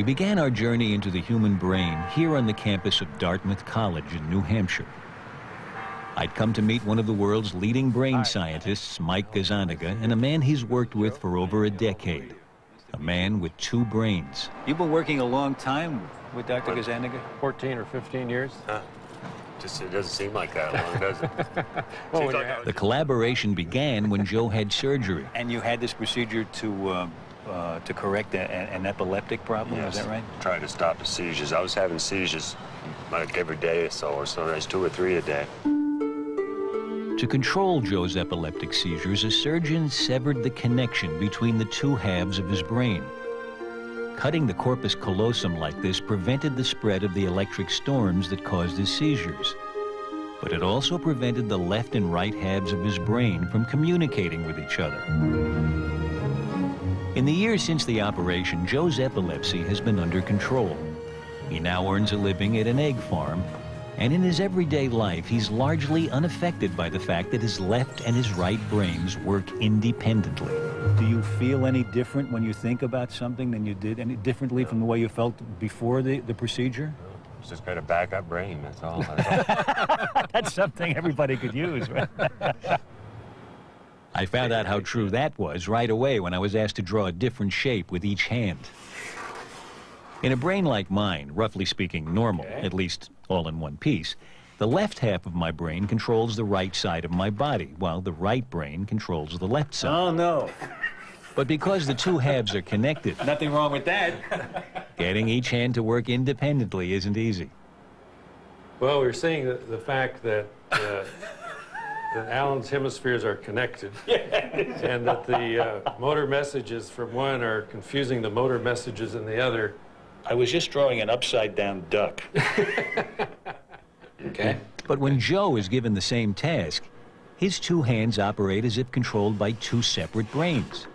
We began our journey into the human brain here on the campus of Dartmouth College in New Hampshire. I'd come to meet one of the world's leading brain scientists, Mike Gazzaniga, and a man he's worked with for over a decade. A man with two brains. You've been working a long time with Dr. Gazzaniga? 14 or 15 years. Just, it doesn't seem like that long, does it? Well, the collaboration began when Joe had surgery. And you had this procedure to correct an epileptic problem, yes. Is that right? Trying to stop the seizures. I was having seizures like every day or sometimes 2 or 3 a day. To control Joe's epileptic seizures, a surgeon severed the connection between the two halves of his brain. Cutting the corpus callosum like this prevented the spread of the electric storms that caused his seizures. But it also prevented the left and right halves of his brain from communicating with each other. In the years since the operation, Joe's epilepsy has been under control. He now earns a living at an egg farm, and in his everyday life, he's largely unaffected by the fact that his left and his right brains work independently. Do you feel any different when you think about something than you did, any differently from the way you felt before the procedure? It's just got a backup brain, that's all. That's something everybody could use, right? I found out how true that was right away when I was asked to draw a different shape with each hand. In a brain like mine, roughly speaking normal, at least all in one piece, the left half of my brain controls the right side of my body, while the right brain controls the left side. Oh, no. But because the two halves are connected, Nothing wrong with that. getting each hand to work independently isn't easy. Well, we're seeing the fact that Alan's hemispheres are connected, and that the motor messages from one are confusing the motor messages in the other. I was just drawing an upside-down duck. Okay. But when Joe is given the same task, his two hands operate as if controlled by two separate brains.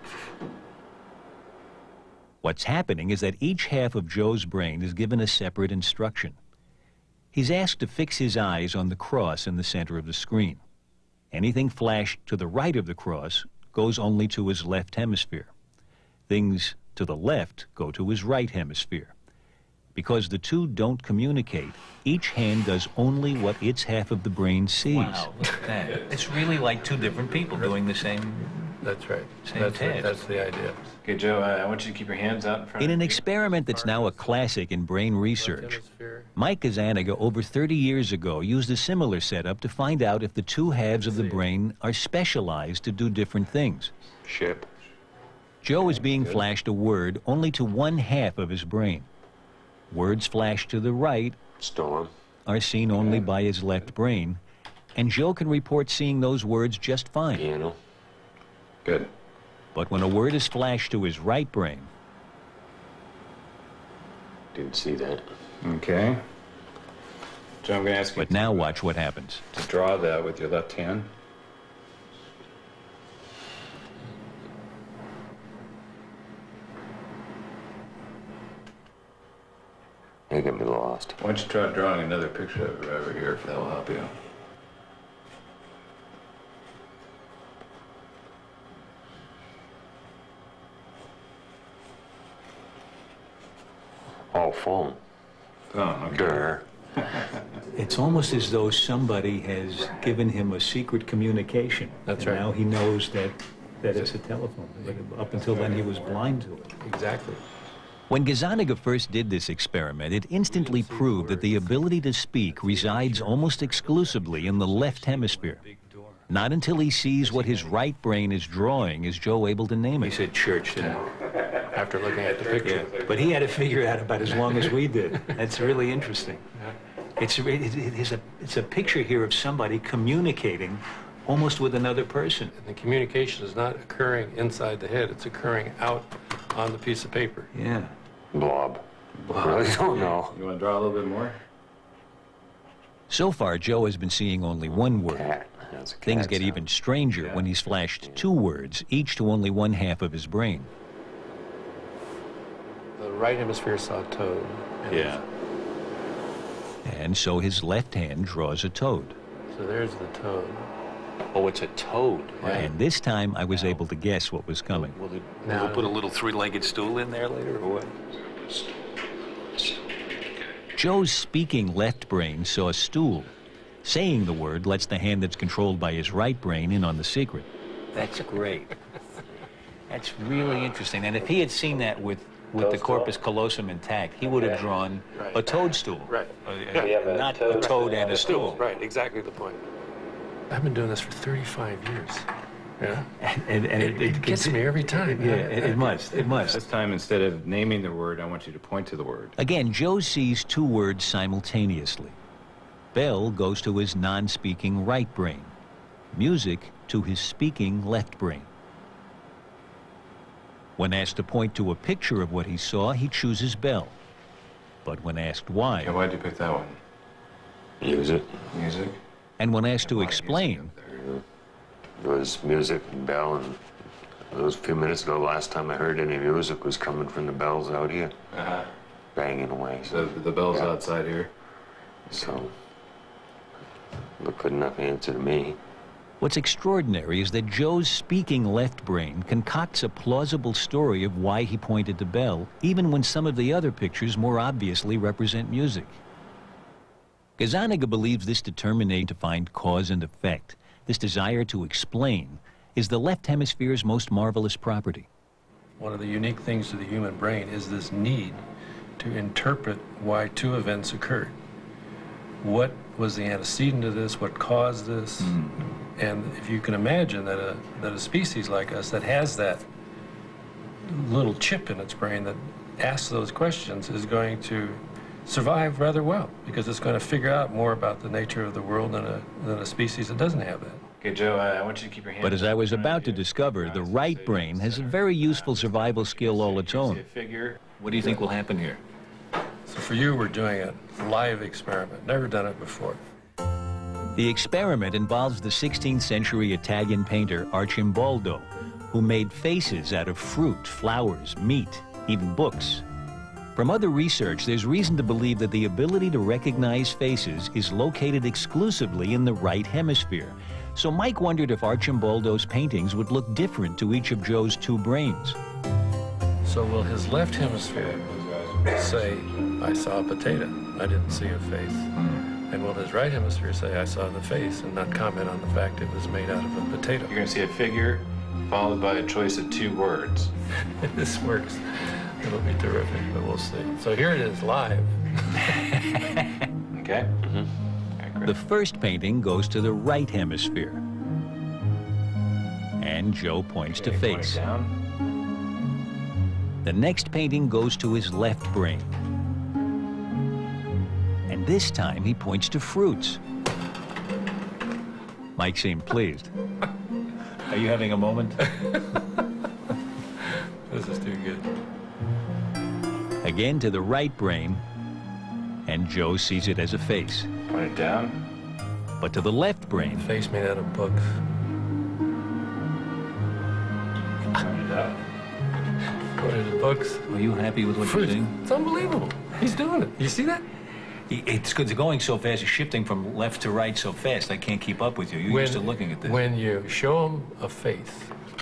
What's happening is that each half of Joe's brain is given a separate instruction. He's asked to fix his eyes on the cross in the center of the screen. Anything flashed to the right of the cross goes only to his left hemisphere. Things to the left go to his right hemisphere. Because the two don't communicate, each hand does only what its half of the brain sees. Wow, look at that. It's really like two different people doing the same. That's right. Same task. That's the idea. Okay, Joe, I want you to keep your hands out in front In of an you. experiment that's now a classic in brain research, Mike Gazzaniga over 30 years ago used a similar setup to find out if the two halves of the brain are specialized to do different things. Ship. Joe is being flashed a word only to one half of his brain. Words flashed to the right Storm. are seen only by his left brain, and Joe can report seeing those words just fine. Piano. Good. But when a word is flashed to his right brain, Didn't see that. Okay. Joe, I'm going to ask you but now watch what happens. to draw that with your left hand. You're gonna be lost. Why don't you try drawing another picture of it over here, if that will help you. Oh, phone. Oh, okay. Durr. It's almost as though somebody has given him a secret communication. That's and right. now he knows that it's a telephone. But up until then, he was blind to it. Exactly. When Gazzaniga first did this experiment, it instantly proved that the ability to speak resides almost exclusively in the left hemisphere. Not until he sees what his right brain is drawing is Joe able to name He it. said church, didn't After looking at the picture. he? But he had to figure it out about as long as we did. That's really interesting. It's a picture here of somebody communicating almost with another person. And the communication is not occurring inside the head, it's occurring out on the piece of paper. Yeah. Blob. I really don't know. You want to draw a little bit more? So far, Joe has been seeing only one word. Cat. That's a cat Things get sound. even stranger when he's flashed two words, each to only one half of his brain. The right hemisphere saw toad. Yeah. And so his left hand draws a toad. So there's the toad. Oh, it's a toad. Right. And this time, I was able to guess what was coming. Will we put a little three-legged stool in there later, or what? Joe's speaking left brain saw a stool. Saying the word lets the hand that's controlled by his right brain in on the secret. That's great. That's really interesting. And if he had seen that with the Corpus Callosum intact, he would have drawn a toadstool. Right. Not a toad and a stool. Right, exactly the point. I've been doing this for 35 years. Yeah. And it gets me every time. Yeah, it must. It must. This time, instead of naming the word, I want you to point to the word. Again, Joe sees two words simultaneously. Bell goes to his non-speaking right brain. Music to his speaking left brain. When asked to point to a picture of what he saw, he chooses Bell. But when asked why... Okay, why'd you pick that one? Music. Music? And when asked to explain... It was music and bell, and it was a few minutes ago, last time I heard any music was coming from the bells out here. Banging away. So the bell's outside here? So, look, good enough answer to me. What's extraordinary is that Joe's speaking left brain concocts a plausible story of why he pointed to Bell, even when some of the other pictures more obviously represent music. Gazzaniga believes this determination to find cause and effect, this desire to explain, is the left hemisphere's most marvelous property. One of the unique things to the human brain is this need to interpret why two events occurred. What was the antecedent to this? What caused this? And if you can imagine that a species like us that has that little chip in its brain that asks those questions is going to survive rather well, because it's going to figure out more about the nature of the world than a species that doesn't have that. Okay, Joe, I want you to keep your hand... But as I was about to discover, the right brain has a very useful survival skill all its own. What do you think will happen here? So for you, we're doing a live experiment. Never done it before. The experiment involves the 16th century Italian painter Arcimboldo, who made faces out of fruit, flowers, meat, even books. From other research, there's reason to believe that the ability to recognize faces is located exclusively in the right hemisphere. So Mike wondered if Arcimboldo's paintings would look different to each of Joe's two brains. So will his left hemisphere say, I saw a potato, I didn't see a face? And will his right hemisphere say, I saw the face, and not comment on the fact it was made out of a potato? You're going to see a figure followed by a choice of two words. If this works, it'll be terrific, but we'll see. So here it is, live. Okay? The first painting goes to the right hemisphere. And Joe points to face. The next painting goes to his left brain. And this time he points to fruits. Mike seemed pleased. Are you having a moment? This is too good. Again to the right brain, and Joe sees it as a face. Point it down. But to the left brain, Face made out of books. Point it up. What are the books? are you happy with what you're Fruit. seeing? It's unbelievable. He's doing it. You see that? It's good. It's going so fast. It's shifting from left to right so fast. I can't keep up with you. You're used to looking at this. When you show him a face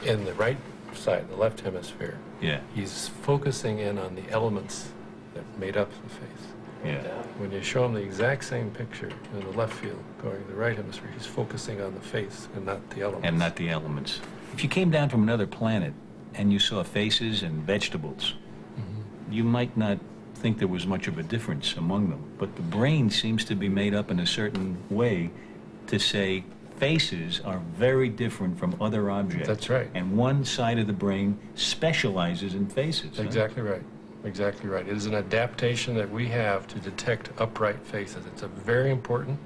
in the right side, the left hemisphere, Yeah. he's focusing in on the elements that made up the face. Yeah. When you show him the exact same picture in the left field going to the right hemisphere, he's focusing on the face and not the elements. And not the elements. If you came down from another planet and you saw faces and vegetables, you might not think there was much of a difference among them. But the brain seems to be made up in a certain way to say faces are very different from other objects. That's right. And one side of the brain specializes in faces. Exactly right. Exactly right. It is an adaptation that we have to detect upright faces. It's a very important.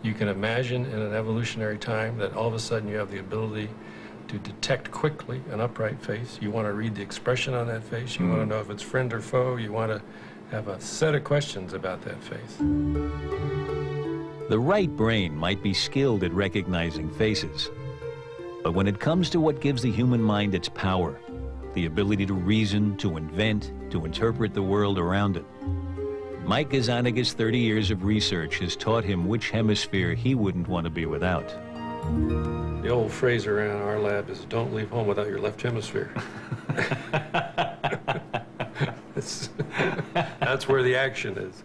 You can imagine in an evolutionary time that all of a sudden you have the ability to detect quickly an upright face. You want to read the expression on that face. You want to know if it's friend or foe. You want to have a set of questions about that face. The right brain might be skilled at recognizing faces. But when it comes to what gives the human mind its power, the ability to reason, to invent, to interpret the world around it, Mike Gazzaniga's 30 years of research has taught him which hemisphere he wouldn't want to be without. The old phrase around our lab is, don't leave home without your left hemisphere. That's where the action is.